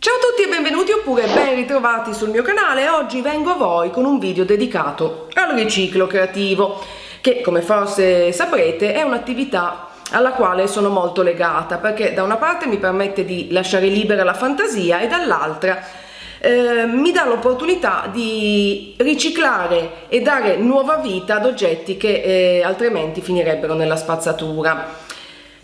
Ciao a tutti e benvenuti oppure ben ritrovati sul mio canale. Oggi vengo a voi con un video dedicato al riciclo creativo che, come forse saprete, è un'attività alla quale sono molto legata, perché da una parte mi permette di lasciare libera la fantasia e dall'altra mi dà l'opportunità di riciclare e dare nuova vita ad oggetti che altrimenti finirebbero nella spazzatura.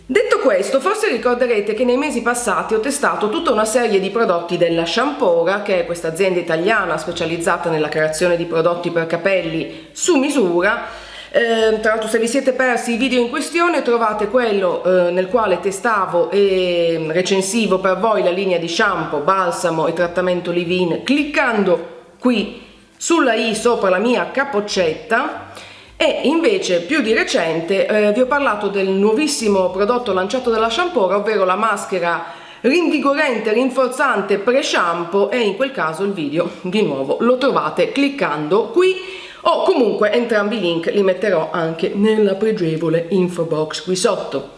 Detto questo, forse ricorderete che nei mesi passati ho testato tutta una serie di prodotti della Shampora, che è questa azienda italiana specializzata nella creazione di prodotti per capelli su misura. Tra l'altro, se vi siete persi i video in questione, trovate quello nel quale testavo e recensivo per voi la linea di shampoo, balsamo e trattamento leave-in cliccando qui sulla i sopra la mia capoccetta. E invece più di recente vi ho parlato del nuovissimo prodotto lanciato dalla Shampora, ovvero la maschera rinvigorente, rinforzante pre-shampoo, e in quel caso il video di nuovo lo trovate cliccando qui, o comunque entrambi i link li metterò anche nella pregevole info box qui sotto.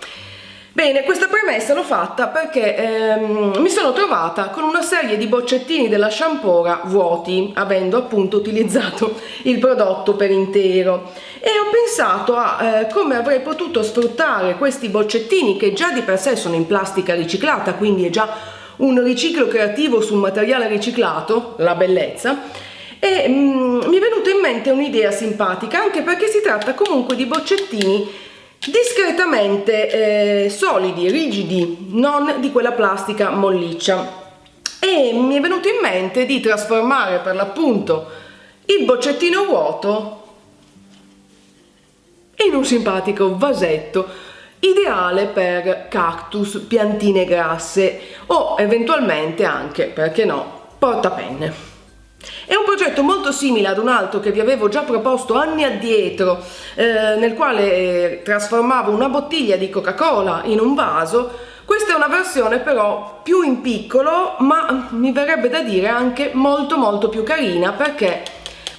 Bene, questa premessa l'ho fatta perché mi sono trovata con una serie di boccettini della Shampora vuoti, avendo appunto utilizzato il prodotto per intero, e ho pensato a come avrei potuto sfruttare questi boccettini, che già di per sé sono in plastica riciclata, quindi è già un riciclo creativo sul materiale riciclato, la bellezza. E mi è venuta in mente un'idea simpatica, anche perché si tratta comunque di boccettini discretamente solidi, rigidi, non di quella plastica molliccia, e mi è venuto in mente di trasformare per l'appunto il boccettino vuoto in un simpatico vasetto ideale per cactus, piantine grasse o eventualmente anche, perché no, portapenne. È un progetto molto simile ad un altro che vi avevo già proposto anni addietro, nel quale trasformavo una bottiglia di Coca-Cola in un vaso. Questa è una versione però più in piccolo, ma mi verrebbe da dire anche molto più carina, perché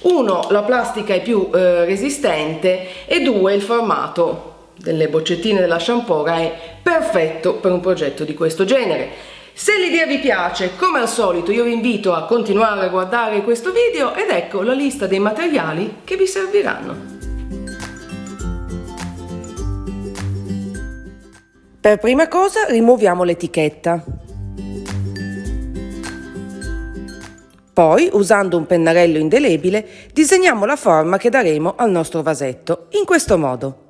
uno, la plastica è più resistente, e due, il formato delle boccettine della Shampora è perfetto per un progetto di questo genere. Se l'idea vi piace, come al solito io vi invito a continuare a guardare questo video, ed ecco la lista dei materiali che vi serviranno. Per prima cosa rimuoviamo l'etichetta. Poi, usando un pennarello indelebile, disegniamo la forma che daremo al nostro vasetto, in questo modo.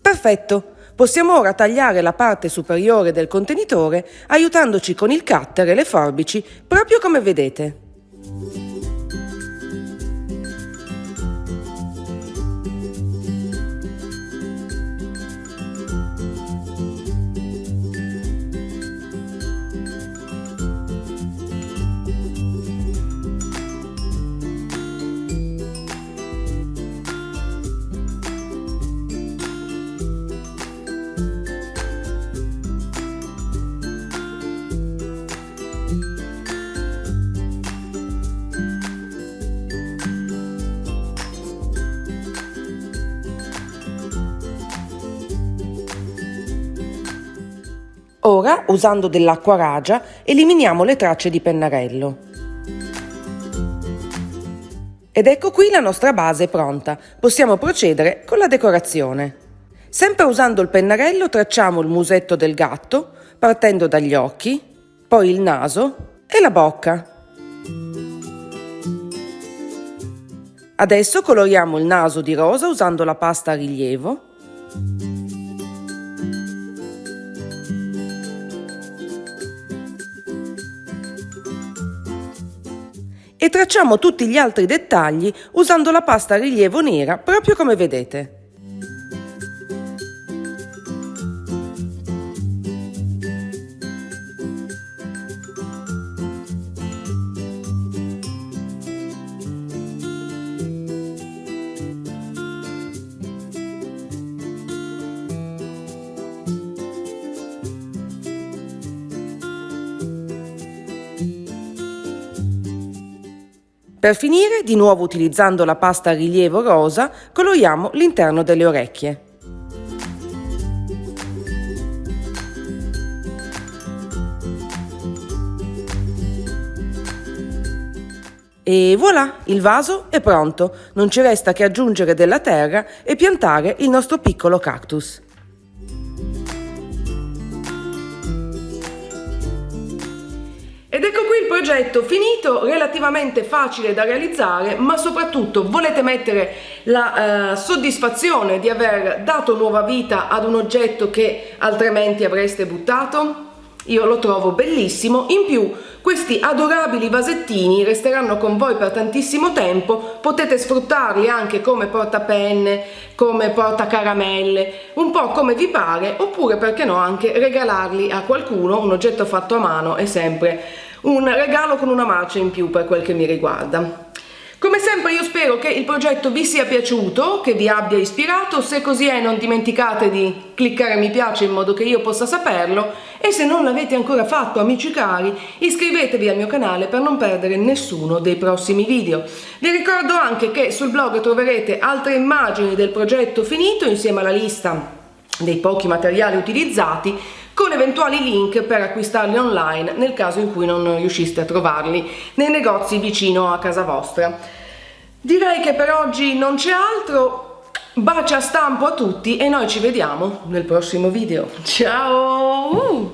Perfetto, possiamo ora tagliare la parte superiore del contenitore aiutandoci con il cutter e le forbici, proprio come vedete. Ora, usando dell'acqua ragia, eliminiamo le tracce di pennarello. Ed ecco qui la nostra base pronta. Possiamo procedere con la decorazione. Sempre usando il pennarello tracciamo il musetto del gatto, partendo dagli occhi, poi il naso e la bocca. Adesso coloriamo il naso di rosa usando la pasta a rilievo. E tracciamo tutti gli altri dettagli usando la pasta a rilievo nera, proprio come vedete. Per finire, di nuovo utilizzando la pasta a rilievo rosa, coloriamo l'interno delle orecchie. E voilà, il vaso è pronto, non ci resta che aggiungere della terra e piantare il nostro piccolo cactus. Ed ecco qui il progetto finito, relativamente facile da realizzare, ma soprattutto volete mettere la soddisfazione di aver dato nuova vita ad un oggetto che altrimenti avreste buttato? Io lo trovo bellissimo. In più, questi adorabili vasettini resteranno con voi per tantissimo tempo, potete sfruttarli anche come portapenne, come portacaramelle, un po' come vi pare, oppure perché no anche regalarli a qualcuno. Un oggetto fatto a mano è sempre un regalo con una marcia in più per quel che mi riguarda. Come sempre io spero che il progetto vi sia piaciuto, che vi abbia ispirato. Se così è, non dimenticate di cliccare mi piace in modo che io possa saperlo, e se non l'avete ancora fatto, amici cari, iscrivetevi al mio canale per non perdere nessuno dei prossimi video. Vi ricordo anche che sul blog troverete altre immagini del progetto finito insieme alla lista dei pochi materiali utilizzati, con eventuali link per acquistarli online nel caso in cui non riusciste a trovarli nei negozi vicino a casa vostra. Direi che per oggi non c'è altro. Bacia stampo a tutti e noi ci vediamo nel prossimo video. Ciao!